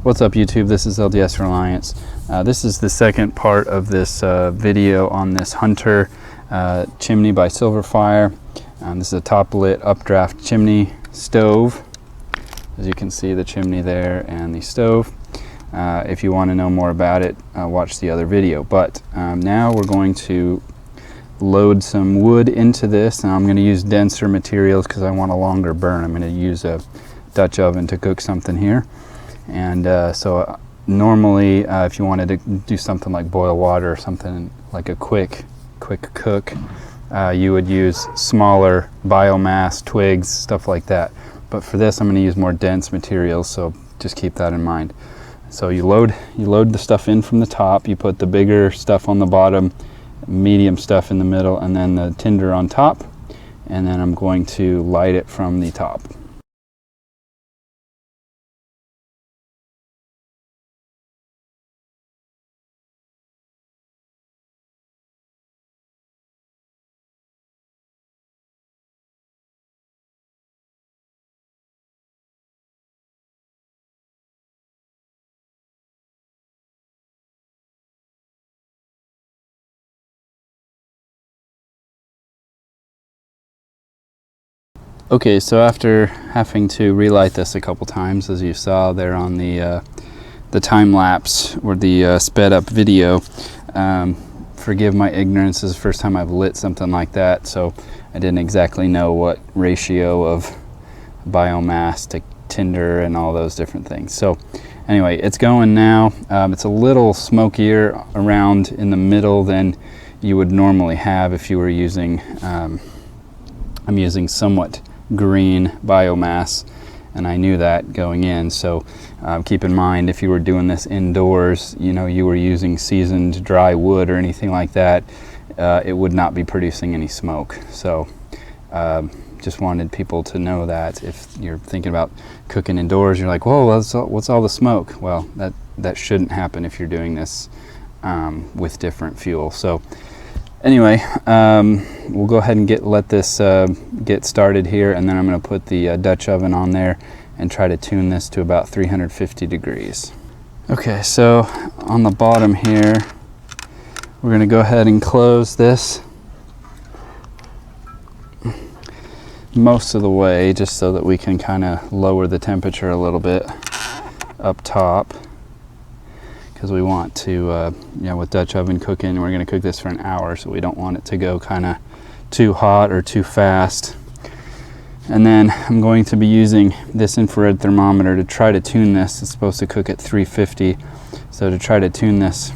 What's up YouTube, this is LDS Reliance. This is the second part of this video on this Hunter chimney by Silverfire. This is a top lit updraft chimney stove. As you can see, the chimney there and the stove. If you want to know more about it, watch the other video. But now we're going to load some wood into this, and I'm going to use denser materials because I want a longer burn. I'm going to use a Dutch oven to cook something here. And so normally if you wanted to do something like boil water or something like a quick cook, you would use smaller biomass, twigs, stuff like that. But for this I'm going to use more dense materials, so just keep that in mind. So you load the stuff in from the top, you put the bigger stuff on the bottom, medium stuff in the middle, and then the tinder on top, and then I'm going to light it from the top. Okay, so after having to relight this a couple times, as you saw there on the time lapse or the sped up video, forgive my ignorance, this is the first time I've lit something like that, so I didn't exactly know what ratio of biomass to tinder and all those different things. So anyway, it's going now. It's a little smokier around in the middle than you would normally have if you were using, I'm using somewhat green biomass, and I knew that going in. So keep in mind, if you were doing this indoors, you know, you were using seasoned dry wood or anything like that, it would not be producing any smoke. So just wanted people to know that if you're thinking about cooking indoors, you're like, whoa, what's all the smoke? Well, that shouldn't happen if you're doing this with different fuel. So anyway, we'll go ahead and let this get started here, and then I'm going to put the Dutch oven on there and try to tune this to about 350 degrees. Okay, so on the bottom here, we're going to go ahead and close this most of the way, just so that we can kind of lower the temperature a little bit up top. Because we want to, you know, with Dutch oven cooking, we're going to cook this for an hour, so we don't want it to go kind of too hot or too fast. And then I'm going to be using this infrared thermometer to try to tune this. It's supposed to cook at 350, so to try to tune this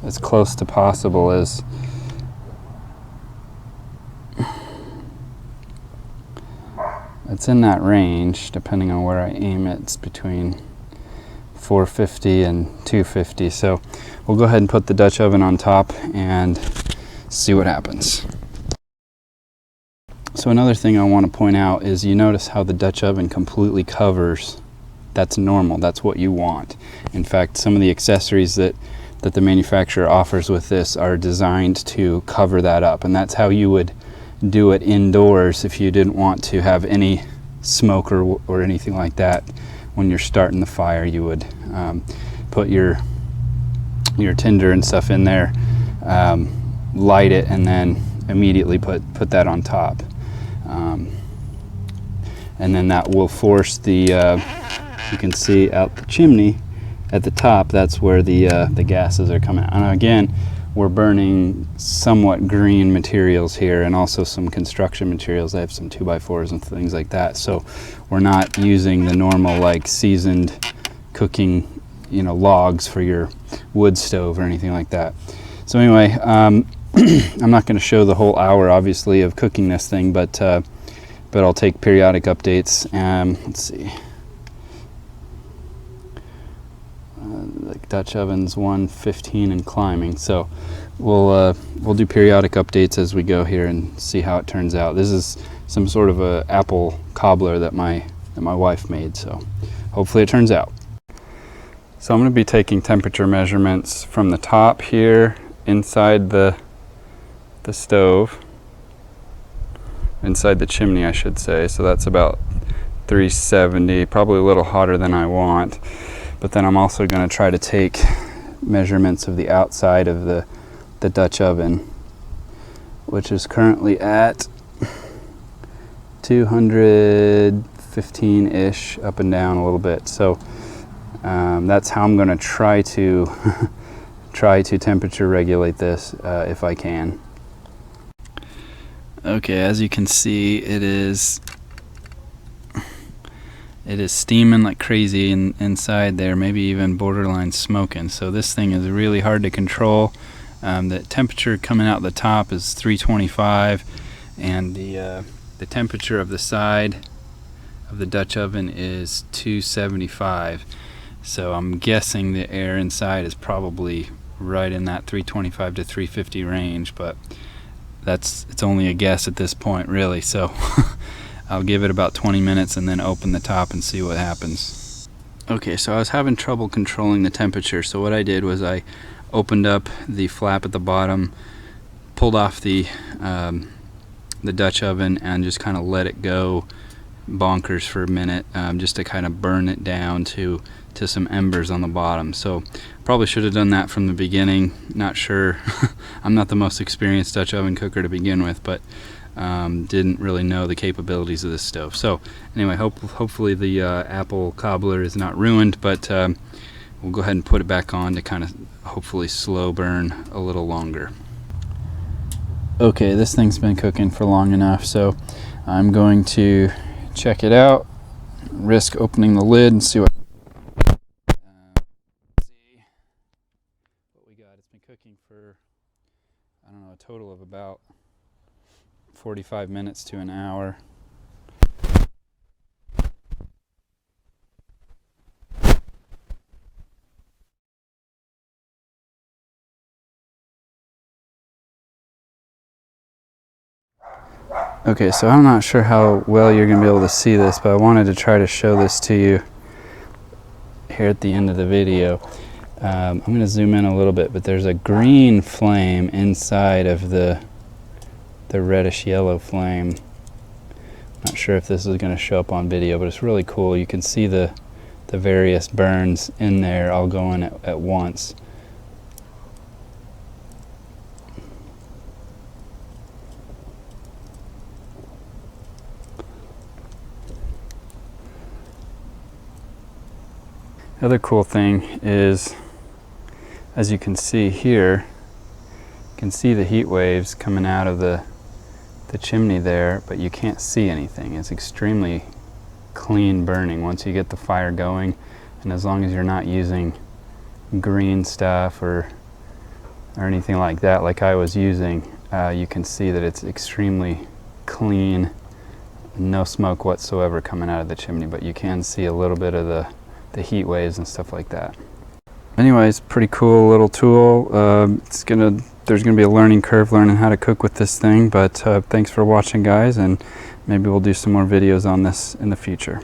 as close to possible as it's in that range, depending on where I aim it. It's between 450 and 250. So we'll go ahead and put the Dutch oven on top and see what happens. So another thing I want to point out is, you notice how the Dutch oven completely covers. That's normal, that's what you want. In fact, some of the accessories that the manufacturer offers with this are designed to cover that up, and that's how you would do it indoors if you didn't want to have any smoke or anything like that. When you're starting the fire, you would put your tinder and stuff in there, light it, and then immediately put that on top. And then that will force the, you can see out the chimney at the top, that's where the gases are coming out. And again, we're burning somewhat green materials here, and also some construction materials. I have some 2x4s and things like that. So we're not using the normal like seasoned cooking, you know, logs for your wood stove or anything like that. So anyway, I'm not going to show the whole hour, obviously, of cooking this thing, but I'll take periodic updates. Let's see. The Dutch oven's 115 and climbing, so we'll do periodic updates as we go here and see how it turns out. This is some sort of a apple cobbler that my wife made, so hopefully it turns out. So I'm going to be taking temperature measurements from the top here inside the stove, inside the chimney I should say. So that's about 370, probably a little hotter than I want. but then I'm also going to try to take measurements of the outside of the Dutch oven, which is currently at 215-ish, up and down a little bit. So that's how I'm going to try to temperature regulate this if I can. Okay, as you can see, it is steaming like crazy inside there, maybe even borderline smoking. So this thing is really hard to control. The temperature coming out the top is 325, and the temperature of the side of the Dutch oven is 275. So I'm guessing the air inside is probably right in that 325 to 350 range, but it's only a guess at this point, really. So I'll give it about 20 minutes and then open the top and see what happens. Okay, so I was having trouble controlling the temperature, so what I did was I opened up the flap at the bottom, pulled off the Dutch oven, and just kind of let it go bonkers for a minute, just to kind of burn it down to some embers on the bottom. So probably should have done that from the beginning. Not sure. I'm not the most experienced Dutch oven cooker to begin with, but didn't really know the capabilities of this stove. So anyway, hopefully the apple cobbler is not ruined, but we'll go ahead and put it back on to kind of hopefully slow burn a little longer. Okay, this thing's been cooking for long enough, so I'm going to check it out, risk opening the lid and see what we got. It's been cooking for, I don't know, a total of about 45 minutes to an hour. Okay, so I'm not sure how well you're going to be able to see this, but I wanted to try to show this to you here at the end of the video. I'm going to zoom in a little bit, but there's a green flame inside of the reddish yellow flame. Not sure if this is going to show up on video, but it's really cool. You can see the various burns in there all going at once. The other cool thing is, as you can see here, you can see the heat waves coming out of the chimney there, but you can't see anything. It's extremely clean burning once you get the fire going, and as long as you're not using green stuff or anything like that like I was using, you can see that it's extremely clean, no smoke whatsoever coming out of the chimney, but you can see a little bit of the heat waves and stuff like that. Anyways, pretty cool little tool. There's gonna be a learning curve learning how to cook with this thing, but thanks for watching, guys, and maybe we'll do some more videos on this in the future.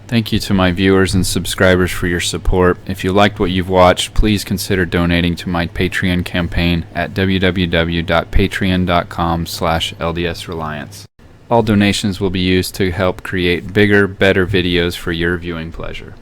Thank you to my viewers and subscribers for your support. If you liked what you've watched, please consider donating to my Patreon campaign at www.patreon.com/LDSReliance. All donations will be used to help create bigger, better videos for your viewing pleasure.